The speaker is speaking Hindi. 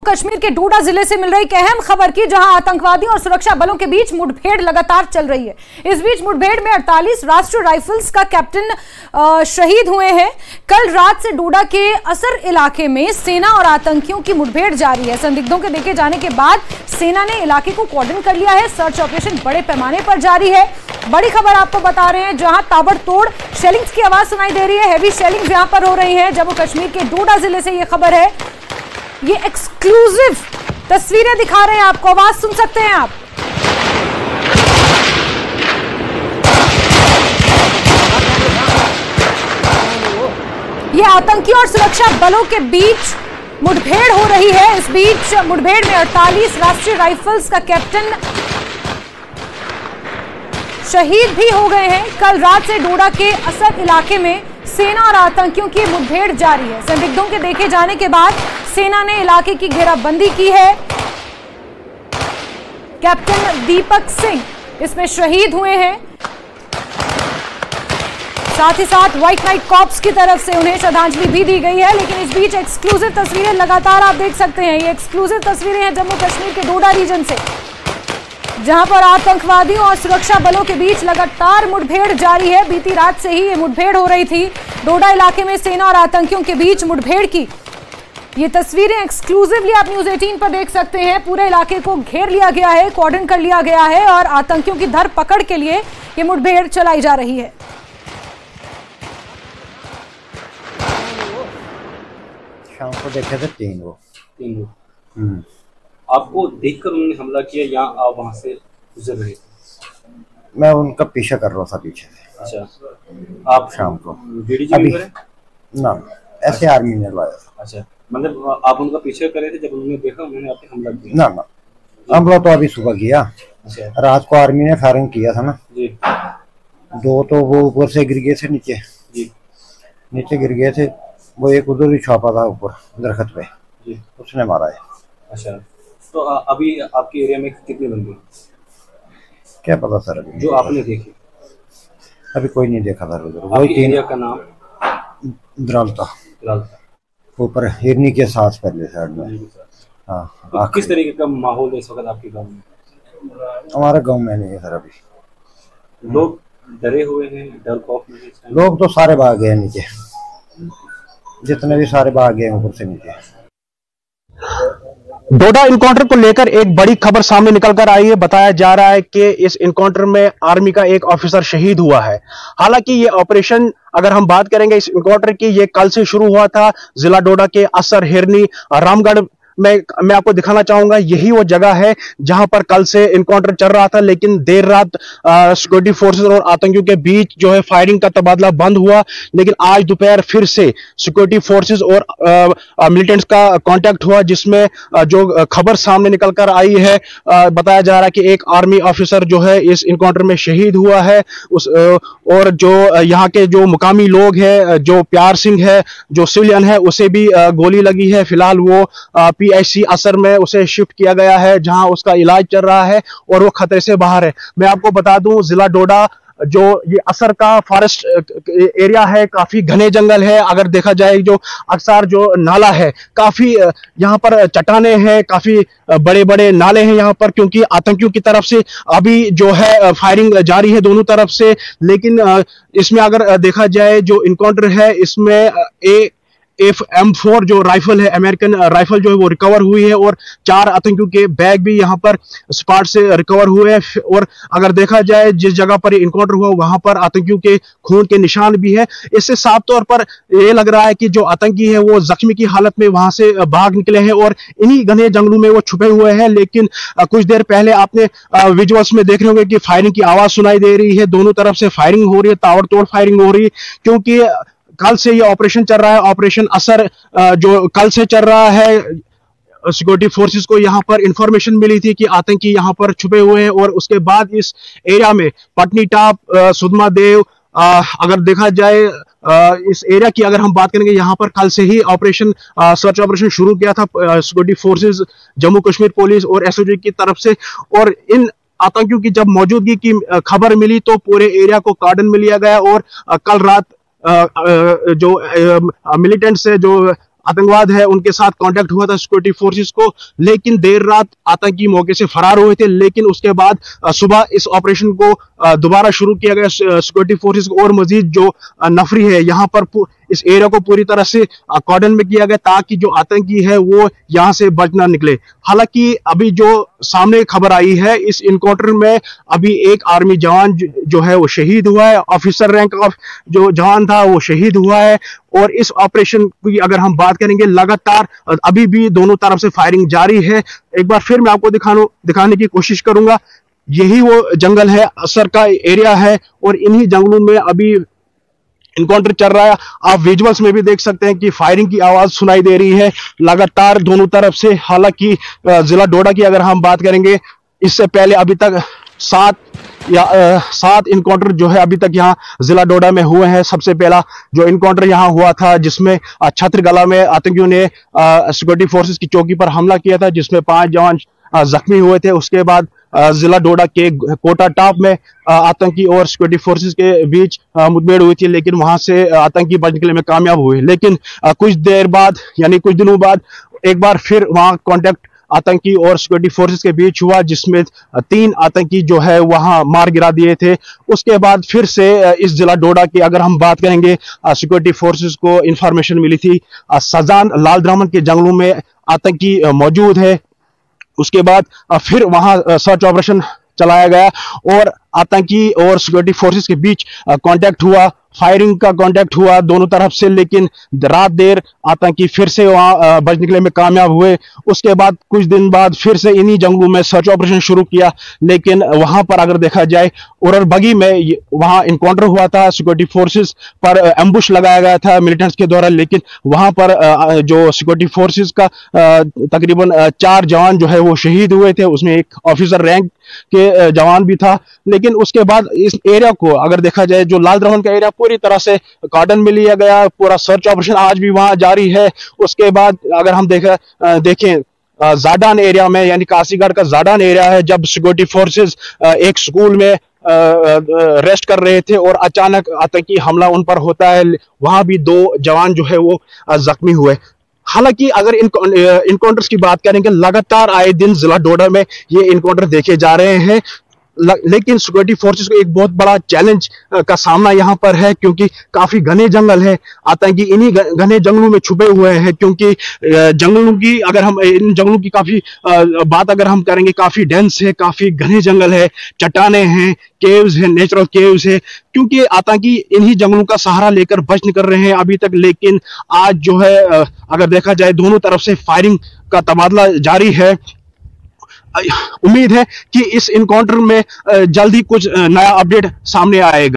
कश्मीर के डोडा जिले से मिल रही एक अहम खबर की, जहां आतंकवादियों और सुरक्षा बलों के बीच मुठभेड़ लगातार चल रही है। इस बीच मुठभेड़ में 48 राष्ट्रीय राइफल्स का कैप्टन शहीद हुए हैं। कल रात से डोडा के असर इलाके में सेना और आतंकियों की मुठभेड़ जारी है। संदिग्धों के देखे जाने के बाद सेना ने इलाके को कॉर्डन कर लिया है। सर्च ऑपरेशन बड़े पैमाने पर जारी है। बड़ी खबर आपको बता रहे हैं, जहां ताबड़तोड़ शेलिंग्स की आवाज सुनाई दे रही है। हैवी शेलिंग्स यहां पर हो रही है। जम्मू कश्मीर के डोडा जिले से यह खबर है। ये एक्सक्लूसिव तस्वीरें दिखा रहे हैं आपको, आवाज सुन सकते हैं आप। ये आतंकियों और सुरक्षा बलों के बीच मुठभेड़ हो रही है। इस बीच मुठभेड़ में 48 राष्ट्रीय राइफल्स का कैप्टन शहीद भी हो गए हैं। कल रात से डोडा के असर इलाके में सेना और आतंकियों की मुठभेड़ जारी है। संदिग्धों के देखे जाने के बाद सेना ने इलाके की घेराबंदी की है। कैप्टन दीपक सिंह इसमें शहीद हुए हैं। साथ ही साथ व्हाइट नाइट कॉर्प्स की तरफ से उन्हें श्रद्धांजलि भी दी गई है। लेकिन इस बीच एक्सक्लूसिव तस्वीरें लगातार आप देख सकते हैं। ये एक्सक्लूसिव तस्वीरें हैं जम्मू कश्मीर के डोडा रीजन से, जहां पर आतंकवादियों और सुरक्षा बलों के बीच लगातार मुठभेड़ जारी है। बीती रात से ही ये मुठभेड़ हो रही थी। डोडा इलाके में सेना और आतंकियों के बीच मुठभेड़ की ये तस्वीरें एक्सक्लूसिवली आप न्यूज़ 18 पर देख सकते हैं। पूरे इलाके को घेर लिया गया है, कॉर्डन कर लिया गया है और आतंकियों की धरपकड़ के लिए ये मुठभेड़ चलाई जा रही है। शाम को देखे थे तीन लोग। आपको देखकर उन्होंने हमला किया या आप वहां से गुजर रहे थे? मैं उनका पीछा कर रहा था पीछे से। अच्छा, आप शाम को अभी ना ऐसे आर्मी ने लाया था। अच्छा, मतलब आप उनका पीछे कर रहे थे, जब उन्होंने देखा उन्होंने आप पे हमला किया? ना हमला तो अभी सुबह किया। अच्छा, रात को आर्मी ने फायरिंग किया था ना जी। दो तो वो ऊपर से गिर गए थे नीचे जी, नीचे गिर गए थे। वो एक उधर ही छापा था ऊपर दरख्त पे जी, उसने मारा है। अच्छा, तो अभी आपके एरिया में कितने बंदे क्या पता सर, अभी जो आपने देखे? अभी कोई नहीं देखा था उधर। वही तीन एरिया का नाम द्रालता ऊपर हिरनी के साथ पहले साइड में। हाँ, तो किस तरीके का माहौल है इस वक्त आपके गांव में? हमारे गांव में नहीं है सर। अभी लोग डरे हुए हैं, डर खौफ में हैं? लोग तो सारे भाग गए नीचे, जितने भी सारे भाग गए ऊपर से नीचे। डोडा इनकाउंटर को लेकर एक बड़ी खबर सामने निकल कर आई है। बताया जा रहा है कि इस इनकाउंटर में आर्मी का एक ऑफिसर शहीद हुआ है। हालांकि ये ऑपरेशन, अगर हम बात करेंगे इस इनकाउंटर की, ये कल से शुरू हुआ था। जिला डोडा के असर, हिरनी, रामगढ़ मैं आपको दिखाना चाहूंगा। यही वो जगह है जहां पर कल से इनकाउंटर चल रहा था, लेकिन देर रात सिक्योरिटी फोर्सेस और आतंकियों के बीच जो है फायरिंग का तबादला बंद हुआ। लेकिन आज दोपहर फिर से सिक्योरिटी फोर्सेस और मिलिटेंट्स का कांटेक्ट हुआ, जिसमें जो खबर सामने निकल कर आई है, बताया जा रहा है कि एक आर्मी ऑफिसर जो है इस इनकाउंटर में शहीद हुआ है। और जो यहाँ के जो मुकामी लोग हैं, जो प्यार सिंह है जो सिविलियन है, उसे भी गोली लगी है। फिलहाल वो PIC असर में उसे शिफ्ट किया गया है, जहां उसका इलाज चल रहा है और वो खतरे से बाहर है। मैं आपको बता दूं, जिला डोडा जो ये असर का फॉरेस्ट एरिया है, काफी घने जंगल है। अगर देखा जाए जो अक्सर जो नाला है, काफी यहाँ पर चट्टाने हैं, काफी बड़े बड़े नाले हैं यहाँ पर, क्योंकि आतंकियों की तरफ से अभी जो है फायरिंग जारी है दोनों तरफ से। लेकिन इसमें अगर देखा जाए जो इनकाउंटर है, इसमें M4 जो राइफल है, अमेरिकन राइफल जो है वो रिकवर हुई है और 4 आतंकियों के बैग भी यहाँ पर स्पॉट से रिकवर हुए हैं। और अगर देखा जाए जिस जगह पर इनकाउंटर हुआ वहां पर आतंकियों के खून के निशान भी है। इससे साफ तौर पर यह लग रहा है कि जो आतंकी है वो जख्मी की हालत में वहां से भाग निकले हैं और इन्हीं घने जंगलों में वो छुपे हुए हैं। लेकिन कुछ देर पहले आपने विजुअल्स में देख रहे होंगे कि फायरिंग की आवाज सुनाई दे रही है। दोनों तरफ से फायरिंग हो रही है, ताबड़तोड़ फायरिंग हो रही है, क्योंकि कल से ये ऑपरेशन चल रहा है। ऑपरेशन असर जो कल से चल रहा है, सिक्योरिटी फोर्सेस को यहाँ पर इंफॉर्मेशन मिली थी कि आतंकी यहाँ पर छुपे हुए हैं। और उसके बाद इस एरिया में पटनी टॉप, सुदमा देव, अगर देखा जाए इस एरिया की अगर हम बात करेंगे, यहाँ पर कल से ही ऑपरेशन सर्च ऑपरेशन शुरू किया था security forces, Jammu Kashmir police और SOG की तरफ से। और इन आतंकियों की जब मौजूदगी की खबर मिली तो पूरे एरिया को कार्डन में लिया गया और कल रात जो मिलिटेंट्स है, जो आतंकवाद है उनके साथ कांटेक्ट हुआ था सिक्योरिटी फोर्सेस को, लेकिन देर रात आतंकी मौके से फरार हुए थे। लेकिन उसके बाद सुबह इस ऑपरेशन को दोबारा शुरू किया गया सिक्योरिटी फोर्सेस को, और मजीद जो नफरी है यहाँ पर इस एरिया को पूरी तरह से कॉर्डन में किया गया ताकि जो आतंकी है वो यहाँ से बच ना निकले। हालांकि अभी जो सामने खबर आई है, इस इनकाउंटर में अभी एक आर्मी जवान जो है वो शहीद हुआ है, ऑफिसर रैंक ऑफ जो जवान था वो शहीद हुआ है। और इस ऑपरेशन की अगर हम बात करेंगे, लगातार अभी भी दोनों तरफ से फायरिंग जारी है। एक बार फिर मैं आपको दिखाने की कोशिश करूंगा, यही वो जंगल है, असर का एरिया है, और इन्हीं जंगलों में अभी इनकाउंटर चल रहा है। आप विजुअल्स में भी देख सकते हैं कि फायरिंग की आवाज सुनाई दे रही है लगातार दोनों तरफ से। हालांकि जिला डोडा की अगर हम बात करेंगे, इससे पहले अभी तक 7 इनकाउंटर जो है अभी तक यहाँ जिला डोडा में हुए हैं। सबसे पहला जो इनकाउंटर यहाँ हुआ था जिसमें छत्रगला में आतंकियों ने सिक्योरिटी फोर्सेस की चौकी पर हमला किया था, जिसमें 5 जवान जख्मी हुए थे। उसके बाद जिला डोडा के कोटा टॉप में आतंकी और सिक्योरिटी फोर्सेस के बीच मुठभेड़ हुई थी, लेकिन वहां से आतंकी बच निकलने में कामयाब हुए। लेकिन कुछ देर बाद यानी कुछ दिनों बाद एक बार फिर वहां कांटेक्ट आतंकी और सिक्योरिटी फोर्सेस के बीच हुआ, जिसमें 3 आतंकी जो है वहां मार गिरा दिए थे। उसके बाद फिर से इस जिला डोडा की अगर हम बात करेंगे, सिक्योरिटी फोर्सेस को इंफॉर्मेशन मिली थी सजान लाल द्रामन के जंगलों में आतंकी मौजूद है। उसके बाद फिर वहां सर्च ऑपरेशन चलाया गया और आतंकी और सिक्योरिटी फोर्सेस के बीच कांटेक्ट हुआ, फायरिंग का कांटेक्ट हुआ दोनों तरफ से। लेकिन रात देर आतंकी फिर से वहां बच निकलने में कामयाब हुए। उसके बाद कुछ दिन बाद फिर से इन्हीं जंगलों में सर्च ऑपरेशन शुरू किया, लेकिन वहां पर अगर देखा जाए उरर बगी में वहां इनकाउंटर हुआ था, सिक्योरिटी फोर्सेस पर एम्बुश लगाया गया था मिलिटेंट्स के द्वारा। लेकिन वहां पर जो सिक्योरिटी फोर्सेस का तकरीबन 4 जवान जो है वो शहीद हुए थे, उसमें एक ऑफिसर रैंक के जवान भी था। लेकिन उसके बाद इस एरिया को अगर देखा जाए, जो लाल द्रामन का एरिया पूरी तरह से कॉर्डन में लिया गया, पूरा सर्च ऑपरेशन आज भी वहां जारी है। उसके बाद अगर हम देखें जाडान एरिया में, यानी कासीगढ़ का जाडान एरिया है, जब सिक्योरिटी फोर्सेस एक स्कूल में रेस्ट कर रहे थे और अचानक आतंकी हमला उन पर होता है, वहां भी 2 जवान जो है वो जख्मी हुए। हालांकि अगर इनकाउंटर्स की बात करेंगे, लगातार आए दिन जिला डोडा में ये इनकाउंटर देखे जा रहे हैं। लेकिन सिक्योरिटी फोर्सेस को एक बहुत बड़ा चैलेंज का सामना यहाँ पर है, क्योंकि काफी घने जंगल है, आतंकी इन्हीं घने जंगलों में छुपे हुए हैं। क्योंकि जंगलों की अगर हम इन जंगलों की काफी बात अगर हम करेंगे, काफी डेंस है, काफी घने जंगल है, चट्टाने हैं, केव्स है, नेचुरल केव्स है, क्योंकि आतंकी इन्हीं जंगलों का सहारा लेकर बच निकल रहे हैं अभी तक। लेकिन आज जो है अगर देखा जाए, दोनों तरफ से फायरिंग का तबादला जारी है। उम्मीद है कि इस इनकाउंटर में जल्दी कुछ नया अपडेट सामने आएगा।